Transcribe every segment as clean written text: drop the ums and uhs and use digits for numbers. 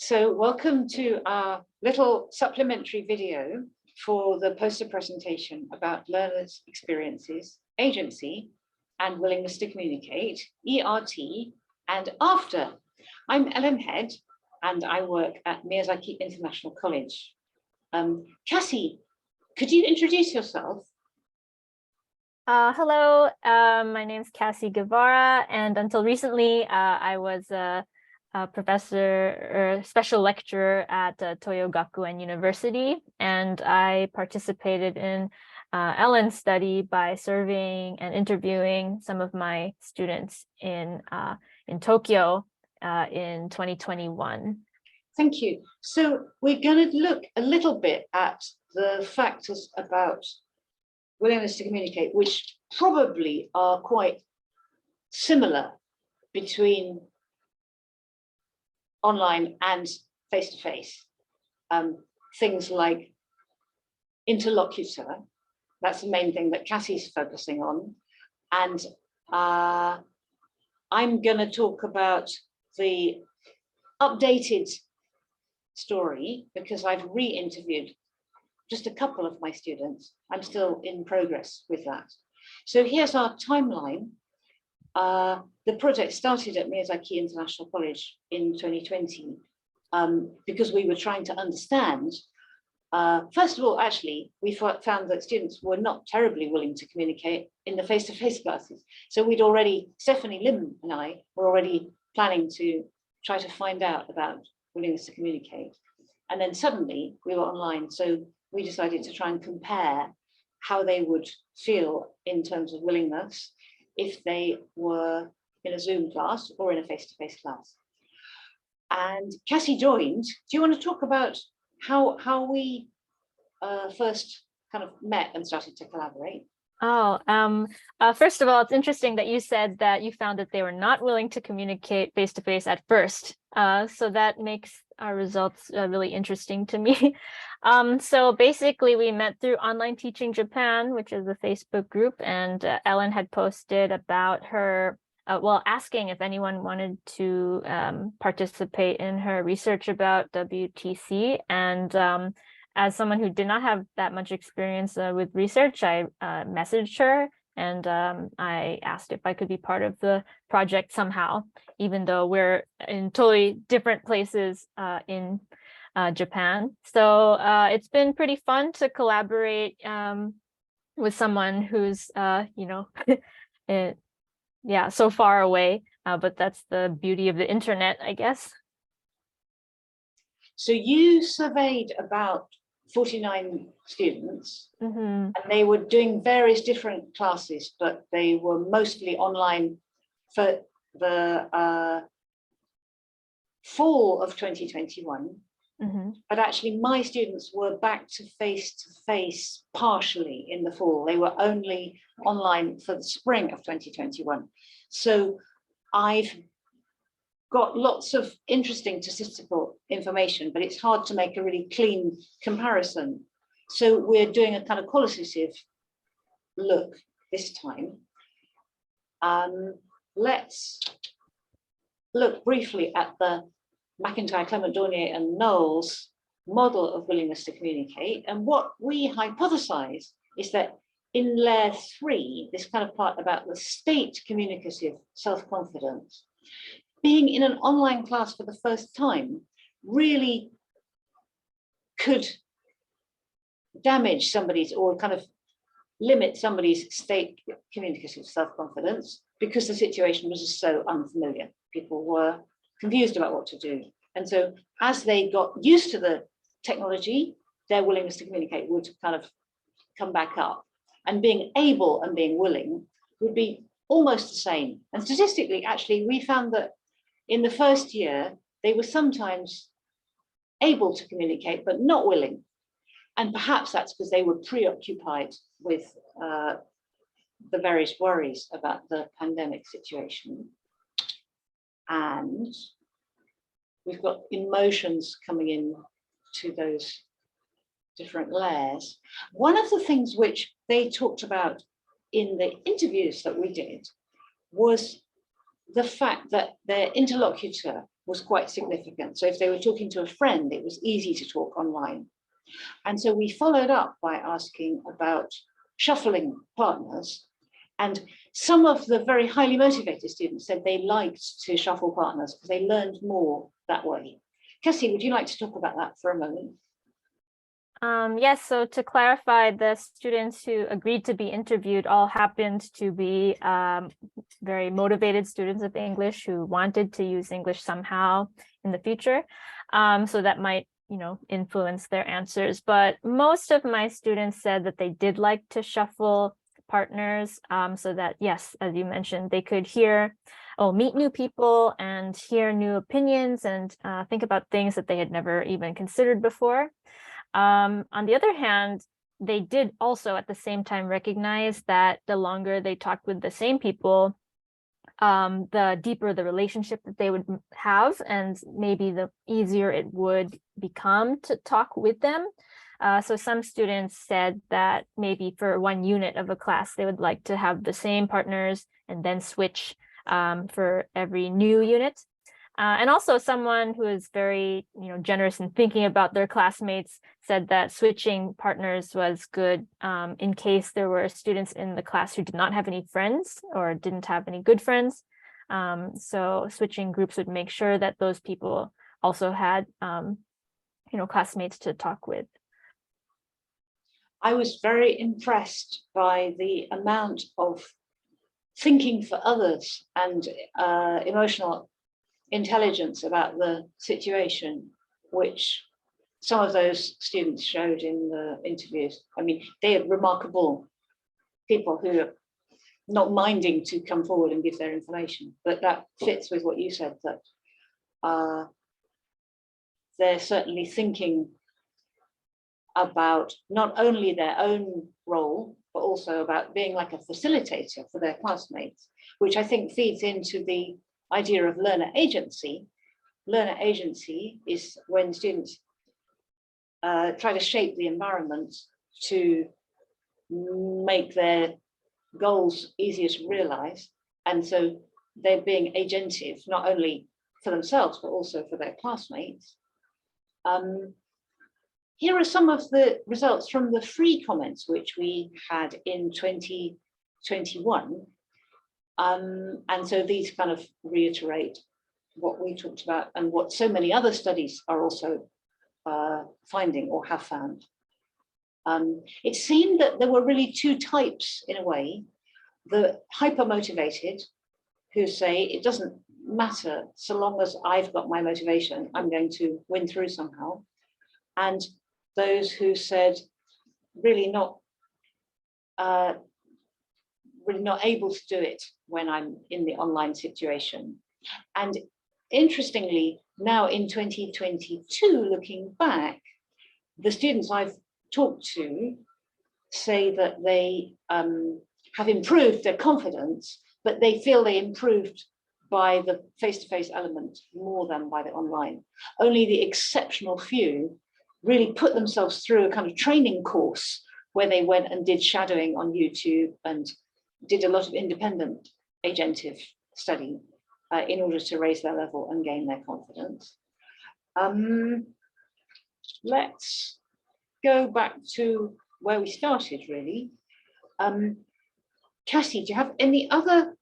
So welcome to our little supplementary video for the poster presentation about learners' experiences, agency, and willingness to communicate, ERT, and after. I'm Ellen Head, and I work at Miyazaki International College. Cassie, could you introduce yourself? Hello, my name is Cassie Guevara, and until recently, I was a professor or special lecturer at Toyo Gakuen University, and I participated in Ellen's study by surveying and interviewing some of my students in Tokyo in 2021. Thank you. So we're going to look a little bit at the factors about willingness to communicate, which probably are quite similar between online and face-to-face. Things like interlocutor, that's the main thing that Cassie's focusing on. And I'm going to talk about the updated story because I've re-interviewed just a couple of my students. I'm still in progress with that. So here's our timeline. The project started at Miyazaki International College in 2020 because we were trying to understand. First of all, actually, we found that students were not terribly willing to communicate in the face-to-face classes. So Stephanie Lim and I were already planning to try to find out about willingness to communicate. And then suddenly we were online. So we decided to try and compare how they would feel in terms of willingness if they were in a Zoom class or in a face-to-face class. And Cassie joined. Do you want to talk about how we first kind of met and started to collaborate? First of all, it's interesting that you said that you found that they were not willing to communicate face-to-face at first. So that makes our results really interesting to me. So basically, we met through Online Teaching Japan, which is a Facebook group, and Ellen had posted about her, asking if anyone wanted to participate in her research about WTC. And as someone who did not have that much experience with research, I messaged her and I asked if I could be part of the project somehow, even though we're in totally different places in Japan. So it's been pretty fun to collaborate with someone who's, so far away, but that's the beauty of the internet, I guess. So you surveyed about 49 students, and they were doing various different classes, but they were mostly online for the fall of 2021. But actually my students were back to face-to-face partially in the fall. They were only online for the spring of 2021. So I've got lots of interesting statistical information, but it's hard to make a really clean comparison. So we're doing a kind of qualitative look this time. Let's look briefly at the McIntyre, Clement, Dornier, and Knowles model of willingness to communicate. And what we hypothesize is that in layer 3, this kind of part about the state communicative self-confidence, being in an online class for the first time really could damage somebody's or kind of limit somebody's state communicative self-confidence because the situation was just so unfamiliar. People were confused about what to do. And so as they got used to the technology, their willingness to communicate would kind of come back up. And being able and being willing would be almost the same. And statistically, actually, we found that in the first year, they were sometimes able to communicate, but not willing. And perhaps that's because they were preoccupied with the various worries about the pandemic situation. And we've got emotions coming in to those different layers. One of the things which they talked about in the interviews that we did was the fact that their interlocutor was quite significant. So if they were talking to a friend, it was easy to talk online. And so we followed up by asking about shuffling partners. And some of the very highly motivated students said they liked to shuffle partners because they learned more that way. Cassie, would you like to talk about that for a moment? Yes, so to clarify, the students who agreed to be interviewed all happened to be very motivated students of English who wanted to use English somehow in the future. So that might, influence their answers. But most of my students said that they did like to shuffle partners, so that, yes, as you mentioned, they could meet new people and hear new opinions and think about things that they had never even considered before. On the other hand, they did also at the same time recognize that the longer they talked with the same people, the deeper the relationship that they would have, and maybe the easier it would become to talk with them. So some students said that maybe for one unit of a class, they would like to have the same partners and then switch for every new unit. And also someone who is very, generous in thinking about their classmates said that switching partners was good in case there were students in the class who did not have any friends or didn't have any good friends. So switching groups would make sure that those people also had, classmates to talk with. I was very impressed by the amount of thinking for others and emotional intelligence about the situation, which some of those students showed in the interviews. I mean, they are remarkable people who are not minding to come forward and give their information, but that fits with what you said, that they're certainly thinking about not only their own role, but also about being like a facilitator for their classmates, which I think feeds into the idea of learner agency. Learner agency is when students try to shape the environment to make their goals easier to realize. And so they're being agentive, not only for themselves, but also for their classmates. Here are some of the results from the free comments, which we had in 2021. And so these kind of reiterate what we talked about and what so many other studies are also finding or have found. It seemed that there were really two types in a way: the hyper-motivated, who say it doesn't matter so long as I've got my motivation, I'm going to win through somehow. And those who said really not able to do it when I'm in the online situation. And interestingly, now in 2022, looking back, the students I've talked to say that they have improved their confidence, but they feel they improved by the face-to-face element more than by the online. Only the exceptional few really put themselves through a kind of training course where they went and did shadowing on YouTube and did a lot of independent agentive study in order to raise their level and gain their confidence. Let's go back to where we started, really. Cassie, do you have any other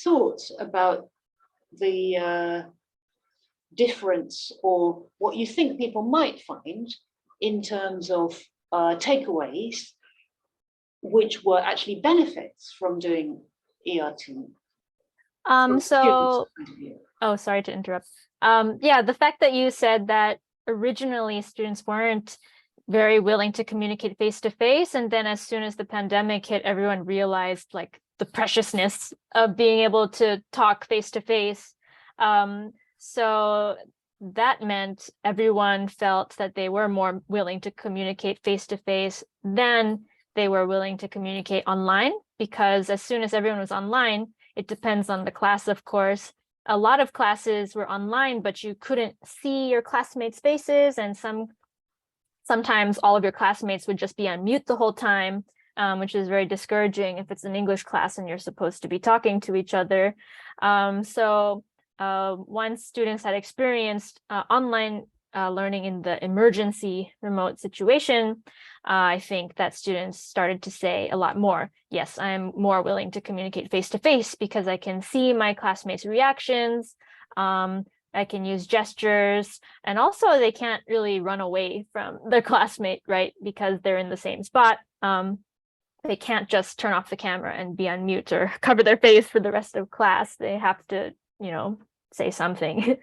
thoughts about the difference or what you think people might find in terms of takeaways, which were actually benefits from doing ERT? Sorry to interrupt. Yeah, the fact that you said that originally students weren't very willing to communicate face to face, and then as soon as the pandemic hit, everyone realized like the preciousness of being able to talk face to face. So that meant everyone felt that they were more willing to communicate face to face than they were willing to communicate online, because as soon as everyone was online, it depends on the class, of course. A lot of classes were online, but you couldn't see your classmates' faces, and sometimes all of your classmates would just be on mute the whole time, which is very discouraging if it's an English class and you're supposed to be talking to each other. So once students had experienced online learning in the emergency remote situation, I think that students started to say a lot more, yes, I'm more willing to communicate face to face because I can see my classmates' reactions. I can use gestures, and also they can't really run away from their classmate, right? Because they're in the same spot. They can't just turn off the camera and be on mute or cover their face for the rest of class. They have to, say something.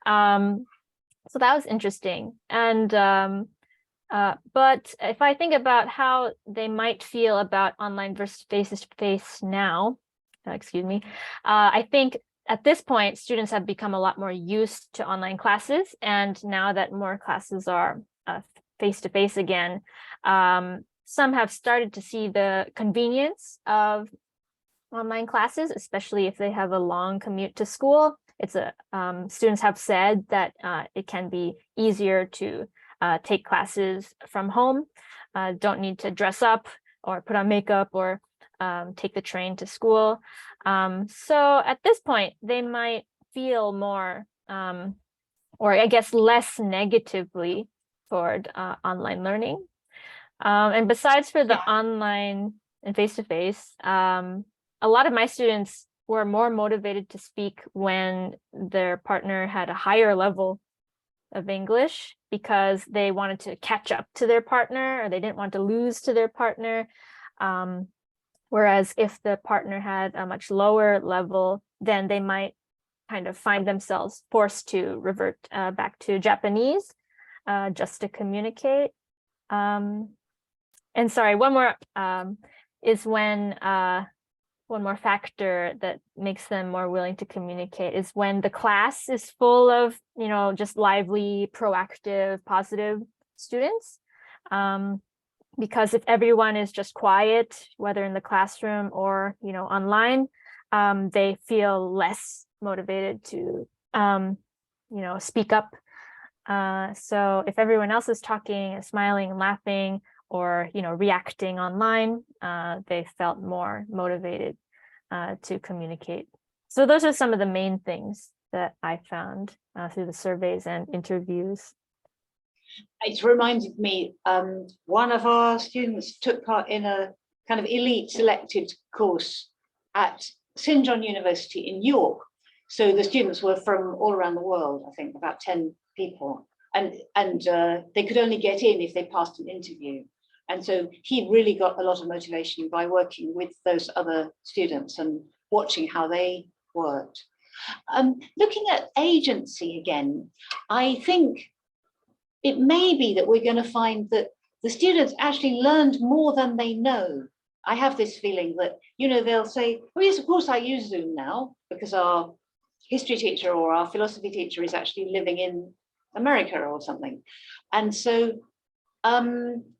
So that was interesting. And but if I think about how they might feel about online versus face-to-face now, I think at this point, students have become a lot more used to online classes. And now that more classes are face-to-face again, some have started to see the convenience of online classes, especially if they have a long commute to school. Students have said that it can be easier to take classes from home, don't need to dress up or put on makeup or take the train to school. So at this point, they might feel more, or I guess less negatively toward online learning. And besides for the online and face-to-face, a lot of my students were more motivated to speak when their partner had a higher level of English because they wanted to catch up to their partner, or they didn't want to lose to their partner. Whereas if the partner had a much lower level, then they might kind of find themselves forced to revert back to Japanese just to communicate. And sorry, one more is when one more factor that makes them more willing to communicate is when the class is full of, just lively, proactive, positive students. Because if everyone is just quiet, whether in the classroom or, online, they feel less motivated to, speak up. So if everyone else is talking and smiling and laughing or, reacting online, they felt more motivated to communicate. So those are some of the main things that I found through the surveys and interviews. It's reminded me, one of our students took part in a kind of elite selected course at St. John University in York. So the students were from all around the world, I think about 10 people, and they could only get in if they passed an interview. And so he really got a lot of motivation by working with those other students and watching how they worked. Looking at agency again, I think it may be that we're going to find that the students actually learned more than they know. I have this feeling that, they'll say, oh yes, of course I use Zoom now because our history teacher or our philosophy teacher is actually living in America or something. And so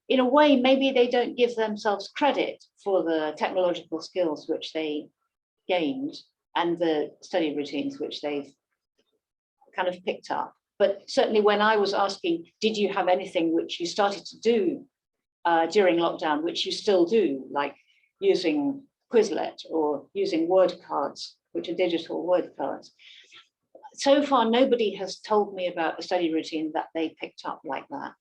in a way, maybe they don't give themselves credit for the technological skills which they gained and the study routines which they've kind of picked up. But certainly when I was asking, did you have anything which you started to do during lockdown, which you still do, like using Quizlet or using word cards, which are digital word cards? So far, nobody has told me about a study routine that they picked up like that.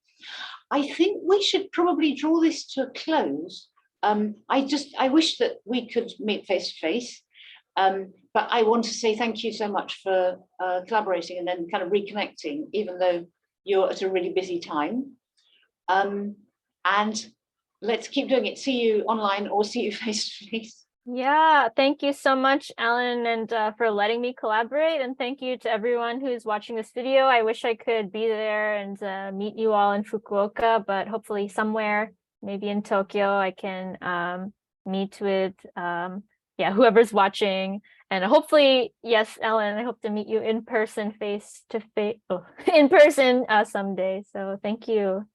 I think we should probably draw this to a close. I wish that we could meet face to face. But I want to say thank you so much for collaborating and then kind of reconnecting, even though you're at a really busy time. And let's keep doing it. See you online or see you face to face. Yeah, thank you so much, Alan, and for letting me collaborate. And thank you to everyone who's watching this video. I wish I could be there and meet you all in Fukuoka, but hopefully somewhere, maybe in Tokyo, I can meet with whoever's watching. And hopefully, yes, Ellen, I hope to meet you in person, face to face, in person someday. So thank you.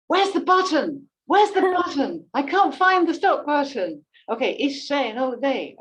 Where's the button? Where's the button? I can't find the stop button. Okay, it's saying all day. Okay.